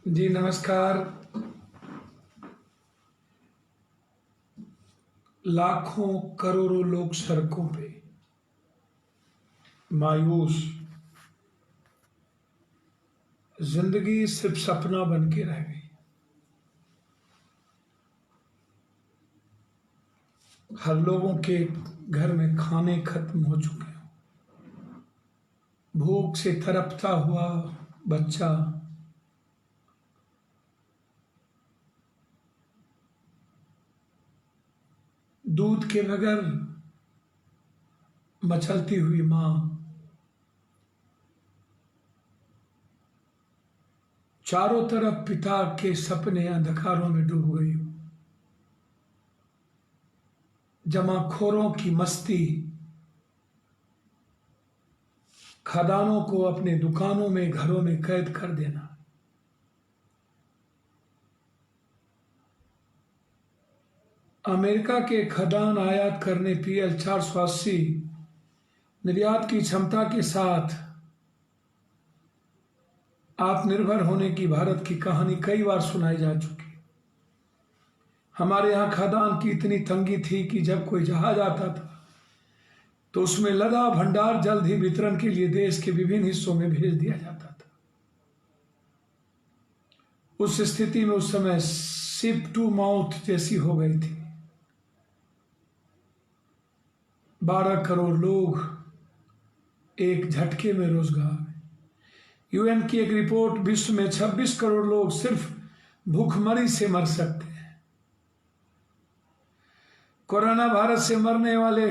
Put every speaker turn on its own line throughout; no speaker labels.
जी नमस्कार। लाखों करोड़ों लोग सड़कों पे मायूस, जिंदगी सिर्फ सपना बन के रह गई। हर लोगों के घर में खाने खत्म हो चुके हैं। भूख से तड़पता हुआ बच्चा, दूध के बगैर मचलती हुई मां, चारों तरफ पिता के सपने अंधकारों में डूब गई। जमाखोरों की मस्ती, खदानों को अपने दुकानों में घरों में कैद कर देना। अमेरिका के खदान आयात करने PL 480 निर्यात की क्षमता के साथ आत्मनिर्भर होने की भारत की कहानी कई बार सुनाई जा चुकी। हमारे यहाँ खदान की इतनी तंगी थी कि जब कोई जहाज आता था तो उसमें लदा भंडार जल्द ही वितरण के लिए देश के विभिन्न हिस्सों में भेज दिया जाता था। उस स्थिति में उस समय शिप टू माउथ जैसी हो गई थी। 12 करोड़ लोग एक झटके में रोजगार। UN की एक रिपोर्ट, विश्व में 26 करोड़ लोग सिर्फ भूखमरी से मर सकते हैं। कोरोना वायरस से मरने वाले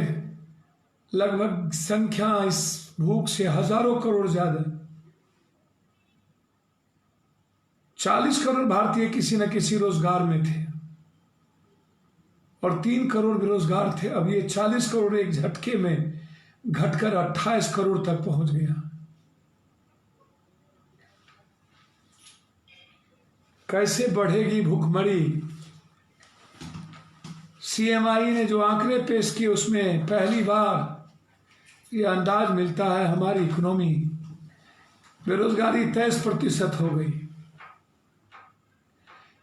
लगभग संख्या इस भूख से हजारों करोड़ ज्यादा। 40 करोड़ भारतीय किसी न किसी रोजगार में थे और 3 करोड़ बेरोजगार थे। अब ये 40 करोड़ एक झटके में घटकर 28 करोड़ तक पहुंच गया। कैसे बढ़ेगी भूखमरी? CMI ने जो आंकड़े पेश किए उसमें पहली बार ये अंदाज मिलता है हमारी इकोनॉमी बेरोजगारी 23% हो गई।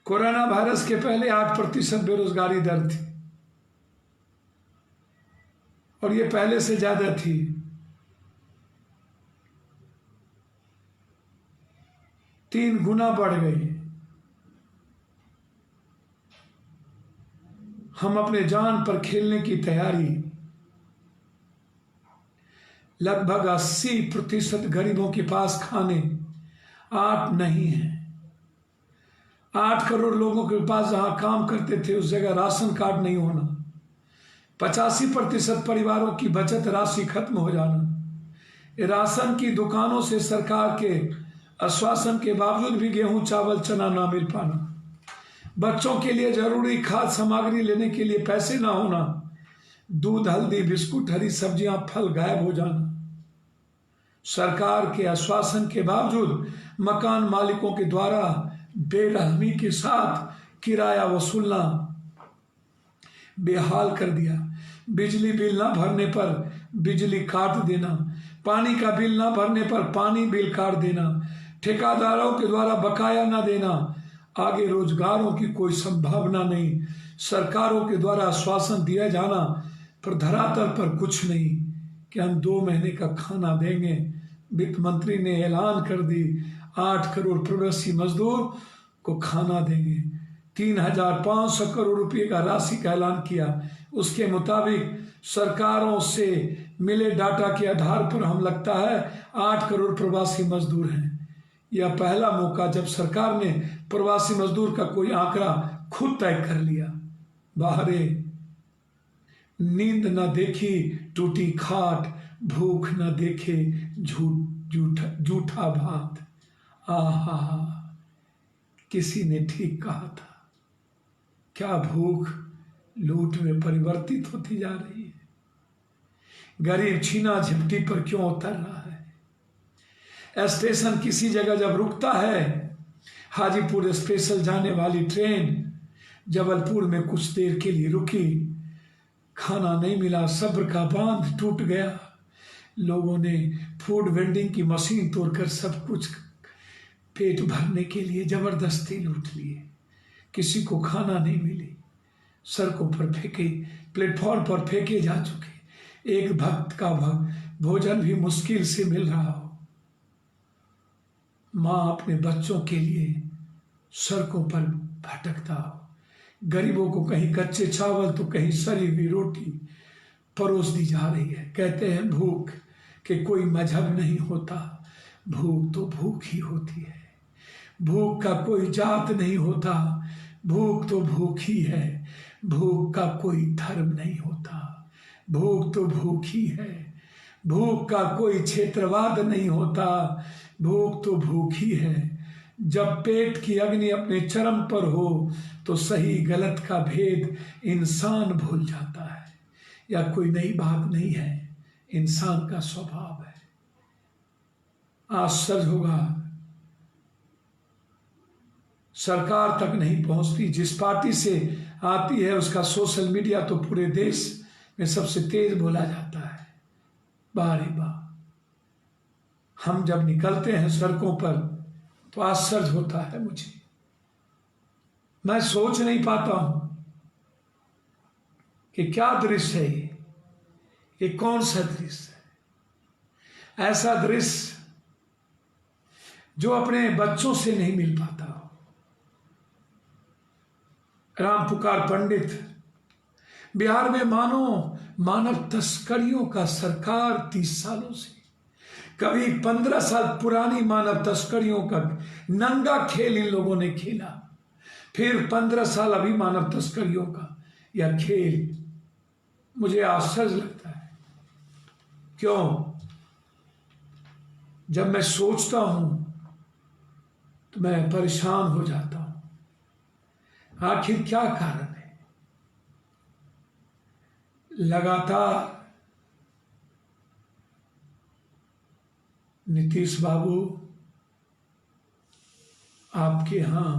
कोरोना वायरस के पहले 8% बेरोजगारी दर थी और ये पहले से ज्यादा थी। तीन गुना बढ़ गई। हम अपने जान पर खेलने की तैयारी। लगभग 80% गरीबों के पास खाने 8 नहीं है। 8 करोड़ लोगों के पास जहां काम करते थे उस जगह राशन कार्ड नहीं होना। 85% परिवारों की बचत राशि खत्म हो जाना। राशन की दुकानों से सरकार के आश्वासन के बावजूद भी गेहूं चावल चना ना मिल पाना। बच्चों के लिए जरूरी खाद्य सामग्री लेने के लिए पैसे ना होना। दूध हल्दी बिस्कुट हरी सब्जियां फल गायब हो जाना। सरकार के आश्वासन के बावजूद मकान मालिकों के द्वारा बेरहमी के साथ किराया वसूलना बेहाल कर दिया। बिजली बिल ना भरने पर बिजली काट देना। पानी का बिल ना भरने पर पानी बिल काट देना। ठेकेदारों के द्वारा बकाया ना देना। आगे रोजगारों की कोई संभावना नहीं। सरकारों के द्वारा आश्वासन दिया जाना पर धरातल पर कुछ नहीं कि हम 2 महीने का खाना देंगे। वित्त मंत्री ने ऐलान कर दी 8 करोड़ प्रवासी मजदूर को खाना देंगे। 3,500 करोड़ रुपए का राशि का ऐलान किया। उसके मुताबिक सरकारों से मिले डाटा के आधार पर हम लगता है 8 करोड़ प्रवासी मजदूर हैं। यह पहला मौका जब सरकार ने प्रवासी मजदूर का कोई आंकड़ा खुद तय कर लिया। बाहरे नींद न देखी टूटी खाट, भूख न देखे झूठा भात। आहा, किसी ने ठीक कहा था। क्या भूख लूट में परिवर्तित होती जा रही है? गरीब छीना झपटी पर क्यों उतर रहा है? स्टेशन किसी जगह जब रुकता है, हाजीपुर स्पेशल जाने वाली ट्रेन जबलपुर में कुछ देर के लिए रुकी। खाना नहीं मिला, सब्र का बांध टूट गया। लोगों ने फूड वेंडिंग की मशीन तोड़कर सब कुछ पेट भरने के लिए जबरदस्ती लूट लिए, किसी को खाना नहीं मिली, सड़कों पर फेंके, प्लेटफॉर्म पर फेंके जा चुके, एक भक्त का भोजन भी मुश्किल से मिल रहा हो, माँ अपने बच्चों के लिए सड़कों पर भटकता हो, गरीबों को कहीं कच्चे चावल तो कहीं सड़ी हुई रोटी परोस दी जा रही है। कहते हैं भूख के कोई मजहब नहीं होता, भूख तो भूख ही होती है। भूख का कोई जात नहीं होता, भूख तो भूख ही है। भूख का कोई धर्म नहीं होता, भूख तो भूख ही है। भूख का कोई क्षेत्रवाद नहीं होता, भूख तो भूख ही है। जब पेट की अग्नि अपने चरम पर हो तो सही गलत का भेद इंसान भूल जाता है। या कोई नई बात नहीं है, इंसान का स्वभाव है। आश्चर्य होगा, सरकार तक नहीं पहुंचती, जिस पार्टी से आती है उसका सोशल मीडिया तो पूरे देश में सबसे तेज बोला जाता है। बार ही बार हम जब निकलते हैं सड़कों पर तो आश्चर्य होता है मुझे, मैं सोच नहीं पाता हूं कि क्या दृश्य है ये कौन सा दृश्य है। ऐसा दृश्य जो अपने बच्चों से नहीं मिल पाता हो। राम पुकार पंडित, बिहार में मानो मानव तस्करियों का सरकार 30 सालों से, कभी 15 साल पुरानी मानव तस्करियों का नंगा खेल इन लोगों ने खेला, फिर 15 साल अभी मानव तस्करियों का यह खेल। मुझे आश्चर्य लगता है, क्यों? जब मैं सोचता हूं तो मैं परेशान हो जाता हूं। आखिर क्या कारण है? लगातार नीतीश बाबू आपके यहां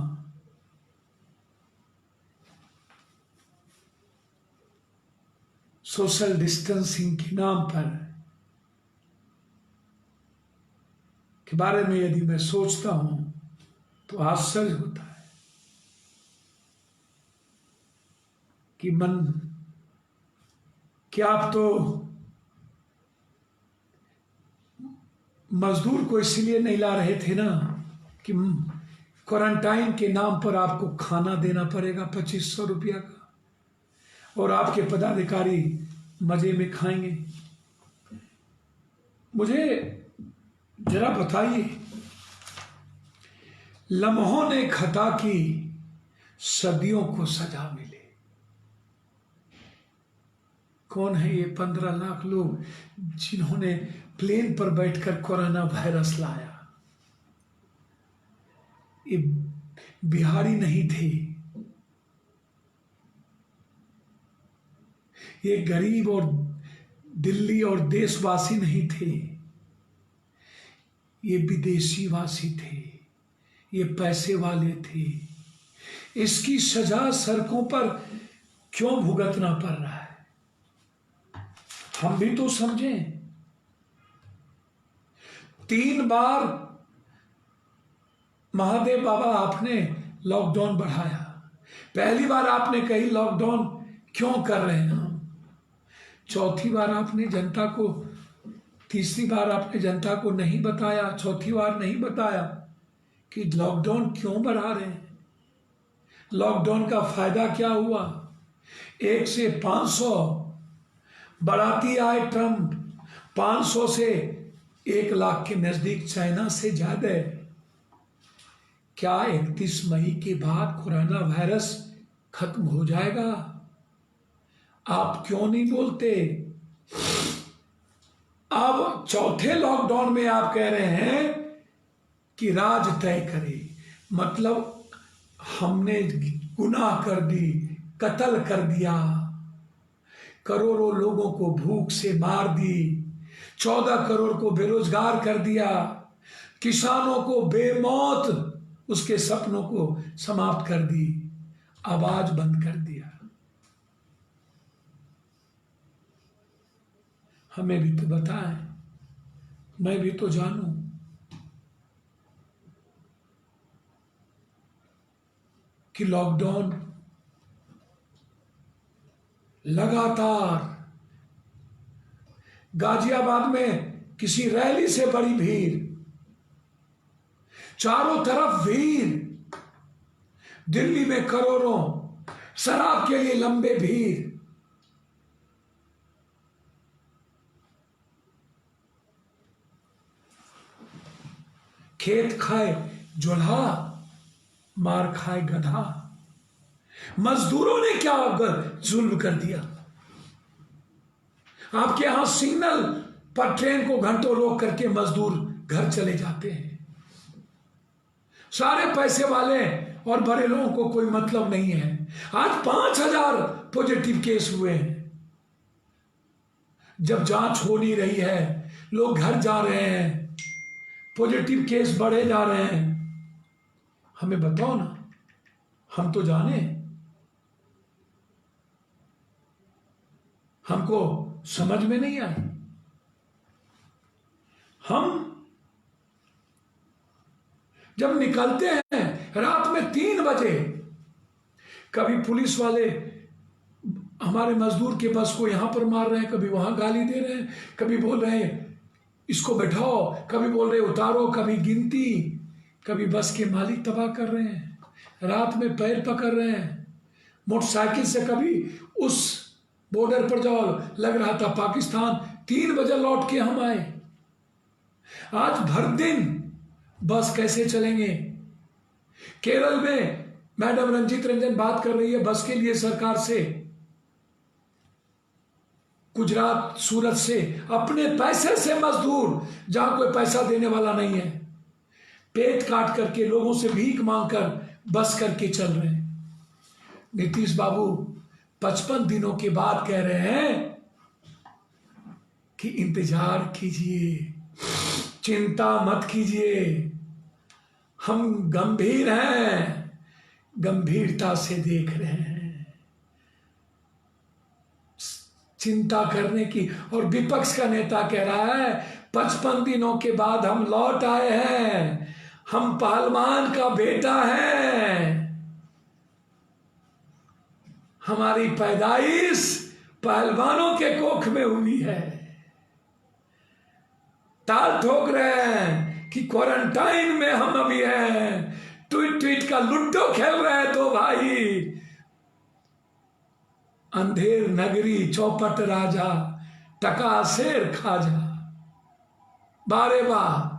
सोशल डिस्टेंसिंग के नाम पर के बारे में यदि मैं सोचता हूं तो आश्चर्य होता है कि क्या आप तो मजदूर को इसलिए नहीं ला रहे थे ना कि क्वारंटाइन के नाम पर आपको खाना देना पड़ेगा 2500 रुपया का, और आपके पदाधिकारी मजे में खाएंगे। मुझे जरा बताइए, लम्हों ने खता की, सदियों को सजा मिले। कौन है ये 15 लाख लोग जिन्होंने प्लेन पर बैठकर कोरोना वायरस लाया? ये बिहारी नहीं थे, ये गरीब और दिल्ली और देशवासी नहीं थे, ये विदेशी वासी थे, ये पैसे वाले थे। इसकी सजा सड़कों पर क्यों भुगतना पड़ रहा है? हम भी तो समझें। 3 बार महादेव बाबा आपने लॉकडाउन बढ़ाया। पहली बार आपने कही लॉकडाउन क्यों कर रहे हैं हम, चौथी बार आपने जनता को, तीसरी बार आपने जनता को नहीं बताया, चौथी बार नहीं बताया कि लॉकडाउन क्यों बढ़ा रहे हैं, लॉकडाउन का फायदा क्या हुआ। 1 से 500 बढ़ाती आए ट्रंप, 500 से 1 लाख के नजदीक, चाइना से ज्यादा। क्या 31 मई के बाद कोरोना वायरस खत्म हो जाएगा? आप क्यों नहीं बोलते? अब चौथे लॉकडाउन में आप कह रहे हैं कि राज तय करे, मतलब हमने गुनाह कर दी, कत्ल कर दिया, करोड़ों लोगों को भूख से मार दी, 14 करोड़ को बेरोजगार कर दिया, किसानों को बेमौत उसके सपनों को समाप्त कर दी, आवाज बंद कर दिया। हमें भी तो बताएं, मैं भी तो जानूं। कि लॉकडाउन लगातार गाजियाबाद में किसी रैली से बड़ी भीड़, चारों तरफ भीड़, दिल्ली में करोड़ों, शराब के लिए लंबे भीड़। खेत खाए जोल्हा, मार खाए गधा। मजदूरों ने क्या जुल्म कर दिया। आपके यहां सिग्नल पर ट्रेन को घंटों रोक करके मजदूर घर चले जाते हैं। सारे पैसे वाले और बड़े लोगों को कोई मतलब नहीं है। आज 5,000 पॉजिटिव केस हुए हैं। जब जांच हो नहीं रही है, लोग घर जा रहे हैं, पॉजिटिव केस बढ़े जा रहे हैं। हमें बताओ ना, हम तो जाने, हमको समझ में नहीं आया। हम जब निकलते हैं रात में 3 बजे, कभी पुलिस वाले हमारे मजदूर के बस को यहां पर मार रहे हैं, कभी वहां गाली दे रहे हैं, कभी बोल रहे हैं इसको बैठाओ, कभी बोल रहे उतारो, कभी गिनती, कभी बस के मालिक तबाह कर रहे हैं, रात में पैर पकड़ रहे हैं मोटरसाइकिल से। कभी उस बॉर्डर पर जाओ, लग रहा था पाकिस्तान। 3 बजे लौट के हम आए। आज भर दिन बस कैसे चलेंगे। केरल में मैडम रंजीत रंजन बात कर रही है बस के लिए सरकार से। गुजरात, सूरत से अपने पैसे से मजदूर, जहां कोई पैसा देने वाला नहीं है, पेट काट करके लोगों से भीख मांगकर बस करके चल रहे हैं। नीतीश बाबू 55 दिनों के बाद कह रहे हैं कि इंतजार कीजिए, चिंता मत कीजिए, हम गंभीर हैं, गंभीरता से देख रहे हैं। चिंता करने की। और विपक्ष का नेता कह रहा है 55 दिनों के बाद हम लौट आए हैं, हम पहलवान का बेटा है, हमारी पैदाइश पहलवानों के कोख में हुई है। ताल ठोक रहे हैं कि क्वारंटाइन में हम अभी हैं, ट्वीट ट्वीट का लूडो खेल रहे हैं। तो भाई, अंधेर नगरी चौपट राजा, टका शेर खाजा, बारे वाह।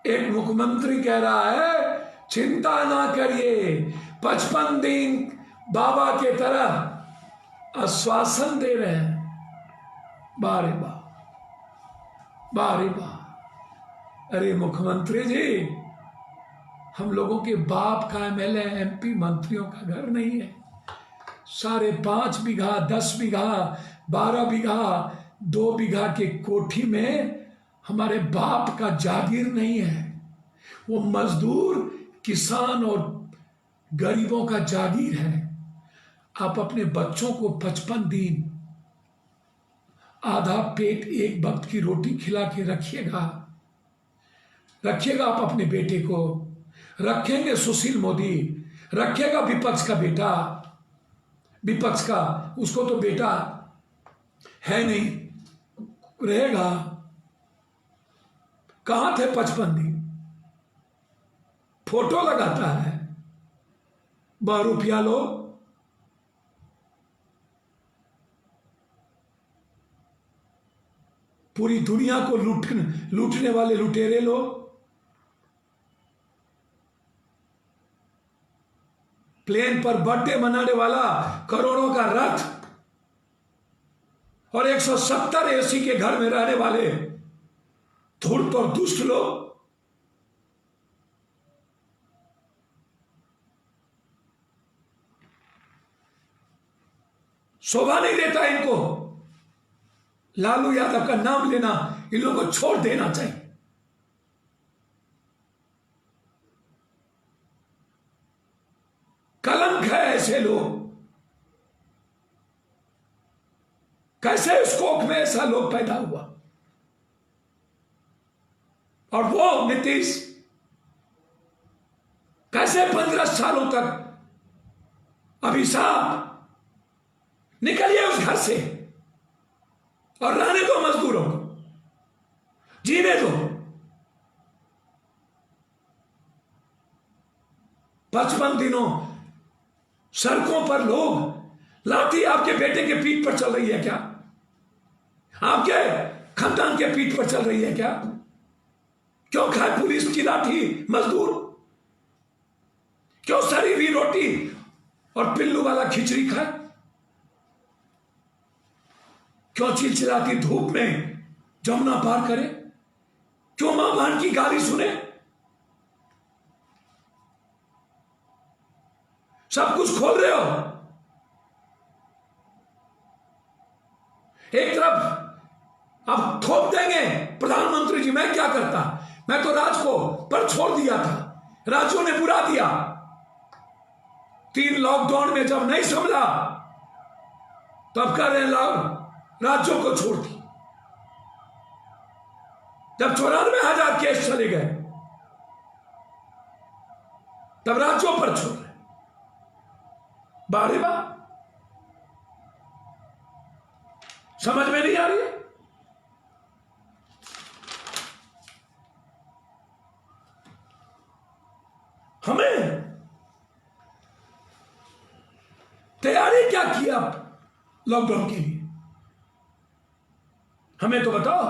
एक मुख्यमंत्री कह रहा है चिंता ना करिए, 55 दिन बाबा के तरह आश्वासन दे रहे हैं। बारे वाह, बारे वाह। अरे मुख्यमंत्री जी, हम लोगों के बाप का एमएलए, एमपी, मंत्रियों का घर नहीं है। सारे 5 बीघा, 10 बीघा, 12 बीघा, 2 बीघा के कोठी में हमारे बाप का जागीर नहीं है। वो मजदूर, किसान और गरीबों का जागीर है। आप अपने बच्चों को 55 दिन आधा पेट एक वक्त की रोटी खिला के रखिएगा। रखिएगा आप अपने बेटे को, रखेंगे सुशील मोदी, रखेगा विपक्ष का बेटा, विपक्ष का, उसको तो बेटा है नहीं, रहेगा। कहां थे 55 दिन? फोटो लगाता है, 12 रुपया लो, पूरी दुनिया को लूटने वाले लुटेरे लोग। प्लेन पर बर्थडे मनाने वाला करोड़ों का रथ और 170 एसी के घर में रहने वाले धूर्त और दुष्ट लोग। शोभा नहीं देता इनको। लालू यादव का नाम लेना इन लोगों को छोड़ देना चाहिए। कलंक है ऐसे लोग। कैसे उस कोख में ऐसा लोग पैदा हुआ? और वो नीतीश कैसे 15 सालों तक अभिशाप, निकलिए उस घर से और रहने दो मजदूरों को, जीने दो। 55 दिनों सड़कों पर लोग, लाठी आपके बेटे के पीठ पर चल रही है क्या? आपके खानदान के पीठ पर चल रही है क्या? क्यों खाए पुलिस की लाठी मजदूर? क्यों सड़ी हुई रोटी और पिल्लू वाला खिचड़ी खाए? क्यों चिलचिलाती धूप में जमुना पार करे? क्यों मां बहन की गाली सुने? सब कुछ खोल रहे हो। एक तरफ अब थोप देंगे प्रधानमंत्री जी, मैं क्या करता, मैं तो राज को पर छोड़ दिया था, राज्यों ने बुरा दिया। 3 लॉकडाउन में जब नहीं संभला तब कह रहे राज्यों को छोड़ दी। जब 94,000 केस चले गए तब राज्यों पर छोड़ रहे। बारे बात समझ में नहीं आ रही है। हमें तैयारी क्या की आप लॉकडाउन के लिए? हमें तो बताओ,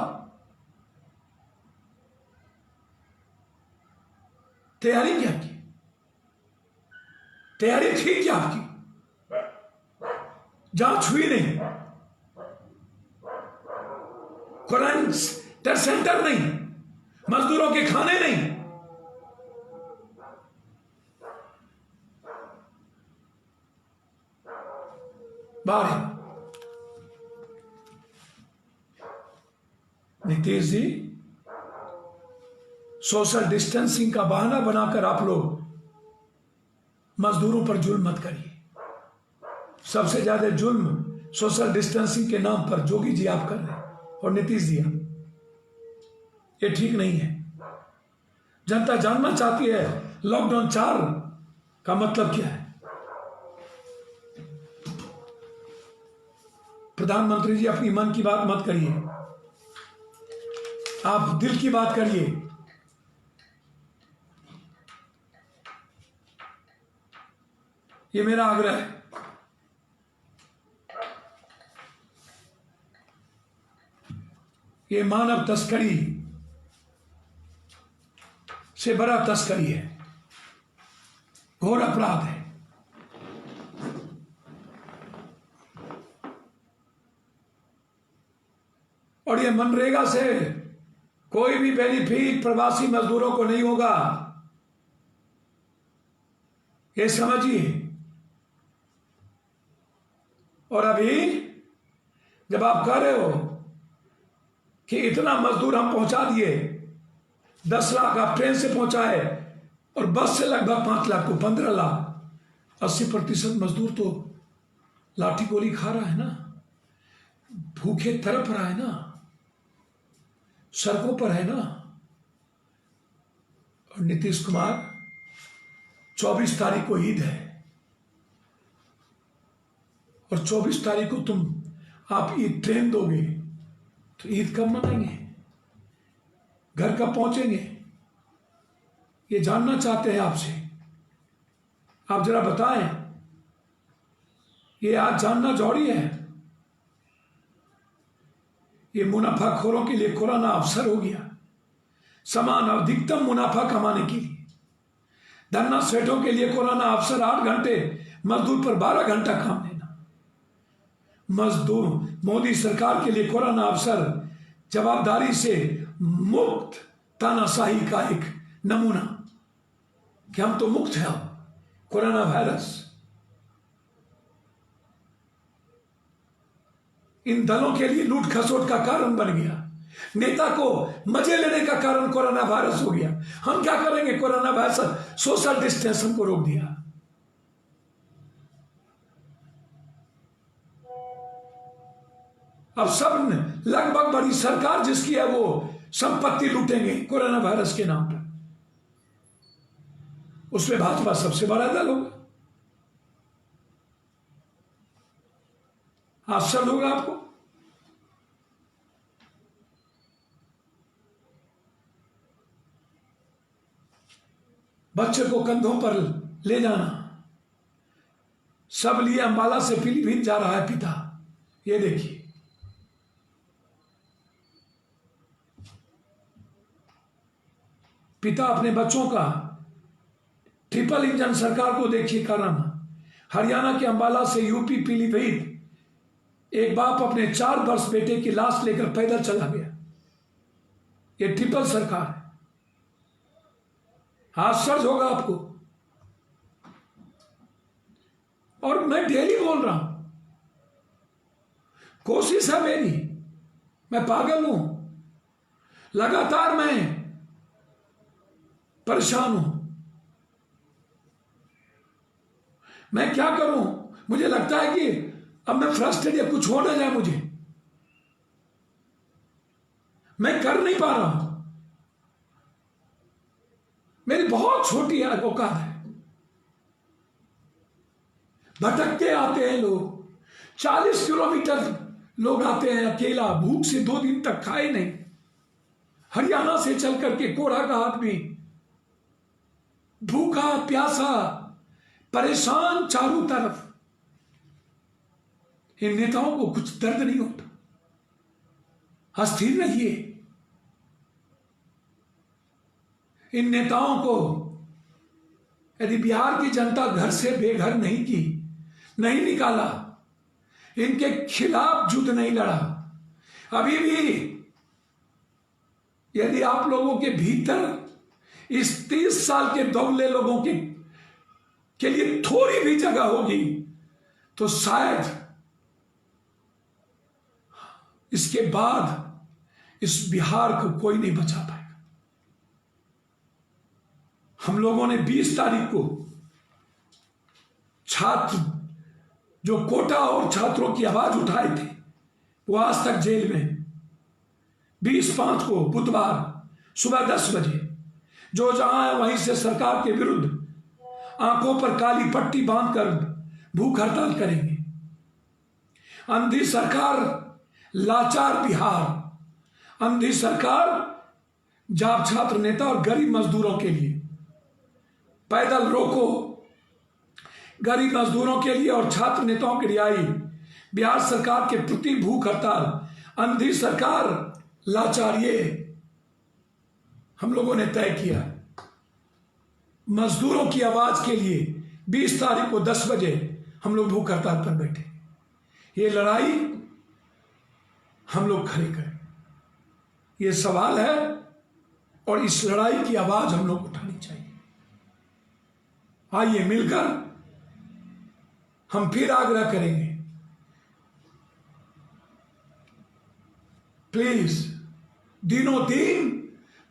तैयारी क्या की? तैयारी थी क्या आपकी? जांच हुई नहीं, क्वारंटाइन सेंटर नहीं, मजदूरों के खाने नहीं। बाहर नीतीश जी, सोशल डिस्टेंसिंग का बहाना बनाकर आप लोग मजदूरों पर जुल्म मत करिए। सबसे ज्यादा जुल्म सोशल डिस्टेंसिंग के नाम पर जोगी जी आप कर रहे हैं और नीतीश जी आप। ये ठीक नहीं है। जनता जानना चाहती है लॉकडाउन 4 का मतलब क्या है। प्रधानमंत्री जी, अपनी मन की बात मत करिए, आप दिल की बात करिए। ये मेरा आग्रह है। ये मानव तस्करी से बड़ा तस्करी है, घोर अपराध है। और ये मनरेगा से कोई भी बेनिफिट प्रवासी मजदूरों को नहीं होगा, ये समझिए। और अभी जब आप कह रहे हो कि इतना मजदूर हम पहुंचा दिए, 10 लाख आप ट्रेन से पहुंचाए और बस से लगभग 5 लाख को 15 लाख, 80% मजदूर तो लाठी गोली खा रहा है ना, भूखे तड़प रहा है ना, सड़कों पर है ना। और नीतीश कुमार, 24 तारीख को ईद है और 24 तारीख को आप ईद ट्रेन दोगे तो ईद कब मनाएंगे, घर कब पहुंचेंगे? ये जानना चाहते हैं आपसे। आप जरा बताएं, ये आज जानना जरूरी है। ये मुनाफाखोरों के लिए कोरोना अवसर हो गया, समान अधिकतम मुनाफा कमाने के लिए। धन्ना सेठों के लिए कोरोना अवसर 8 घंटे, मजदूर पर 12 घंटा काम देना। मजदूर मोदी सरकार के लिए कोरोना अवसर जवाबदारी से मुक्त तानाशाही का एक नमूना कि हम तो मुक्त हैं। कोरोना वायरस इन दलों के लिए लूट खसोट का कारण बन गया, नेता को मजे लेने का कारण कोरोना वायरस हो गया। हम क्या करेंगे? कोरोना वायरस सोशल डिस्टेंसिंग को रोक दिया। अब सब लगभग बड़ी सरकार जिसकी है वो संपत्ति लूटेंगे कोरोना वायरस के नाम पर। उसमें भाजपा सबसे बड़ा दल होगा। आश्चर्य होगा आपको। बच्चे को कंधों पर ले जाना, सब लिए अंबाला से पीलीभीत जा रहा है पिता। ये देखिए, पिता अपने बच्चों का, ट्रिपल इंजन सरकार को देखिए कारनामा। हरियाणा के अंबाला से यूपी पीलीभीत एक बाप अपने 4 वर्ष बेटे की लाश लेकर पैदल चला गया। ये ट्रिपल सरकार है। आश्चर्य होगा आपको। और मैं डेली बोल रहा हूं, कोशिश है मेरी, मैं पागल हूं, लगातार मैं परेशान हूं। मैं क्या करूं? मुझे लगता है कि अब मैं फ्रस्ट्रेट या कुछ हो ना जाए मुझे, मैं कर नहीं पा रहा हूं। मेरी बहुत छोटी औकात है। भटकते आते हैं लोग, 40 किलोमीटर लोग आते हैं अकेला, भूख से 2 दिन तक खाए नहीं, हरियाणा से चल करके कोढ़ा का आदमी, भूखा प्यासा, परेशान चारों तरफ। इन नेताओं को कुछ दर्द नहीं होता। अस्थिर रहिए। इन नेताओं को यदि बिहार की जनता घर से बेघर नहीं की, नहीं निकाला, इनके खिलाफ युद्ध नहीं लड़ा, अभी भी यदि आप लोगों के भीतर इस 30 साल के दौले लोगों के लिए थोड़ी भी जगह होगी, तो शायद इसके बाद इस बिहार को कोई नहीं बचा पाएगा। हम लोगों ने 20 तारीख को छात्र जो कोटा और छात्रों की आवाज उठाए थे, वो आज तक जेल में। 20/5 को बुधवार सुबह 10 बजे जो जहां है वहीं से सरकार के विरुद्ध आंखों पर काली पट्टी बांधकर भूख हड़ताल करेंगे। अंधी सरकार, लाचार बिहार, अंधी सरकार जाप छात्र नेता और गरीब मजदूरों के लिए। पैदल रोको, गरीब मजदूरों के लिए और छात्र नेताओं की रिहाई। बिहार सरकार के प्रति भूख हड़ताल, अंधी सरकार, लाचार, ये हम लोगों ने तय किया। मजदूरों की आवाज के लिए 20 तारीख को 10 बजे हम लोग भूख हड़ताल पर बैठे। ये लड़ाई हम लोग खड़े करें, ये सवाल है, और इस लड़ाई की आवाज हम लोग उठानी चाहिए। आइए मिलकर हम फिर आग्रह करेंगे, प्लीज। दिनों दिन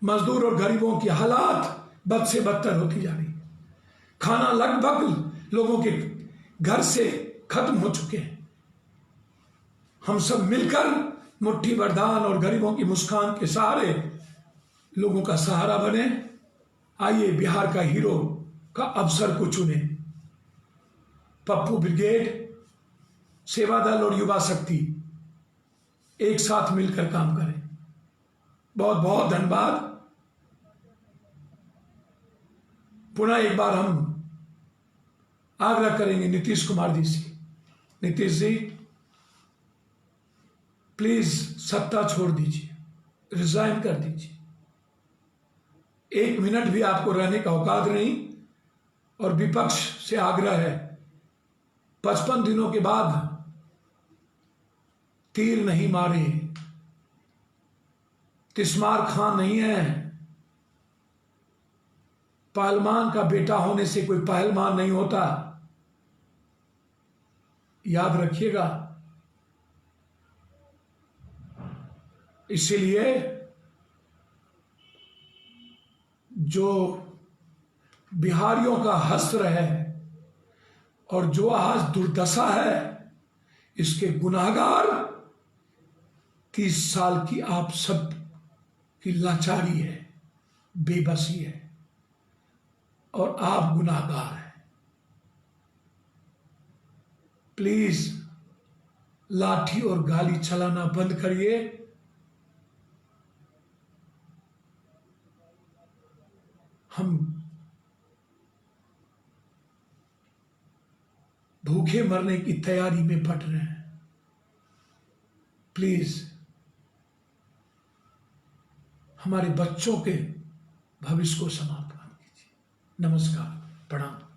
मजदूर और गरीबों की हालात बद से बदतर होती जा रही है। खाना लगभग लोगों के घर से खत्म हो चुके हैं। हम सब मिलकर मुट्ठी बरदान और गरीबों की मुस्कान के सहारे लोगों का सहारा बने। आइए बिहार का हीरो का अवसर को चुने। पप्पू ब्रिगेड, सेवा दल और युवा शक्ति एक साथ मिलकर काम करें। बहुत बहुत धन्यवाद। पुनः एक बार हम आग्रह करेंगे नीतीश कुमार जी से, नीतीश जी प्लीज सत्ता छोड़ दीजिए, रिजाइन कर दीजिए। 1 मिनट भी आपको रहने का औकात नहीं। और विपक्ष से आग्रह है, 55 दिनों के बाद तीर नहीं मारे, तिस्मार खां नहीं है। पहलवान का बेटा होने से कोई पहलवान नहीं होता, याद रखिएगा। इसीलिए जो बिहारियों का हस्र है और जो आज दुर्दशा है, इसके गुनाहगार 30 साल की आप सब की लाचारी है, बेबसी है। और आप गुनाहगार हैं। प्लीज लाठी और गाली चलाना बंद करिए। हम भूखे मरने की तैयारी में पड़ रहे हैं। प्लीज हमारे बच्चों के भविष्य को समाप्त कर दीजिए। नमस्कार, प्रणाम।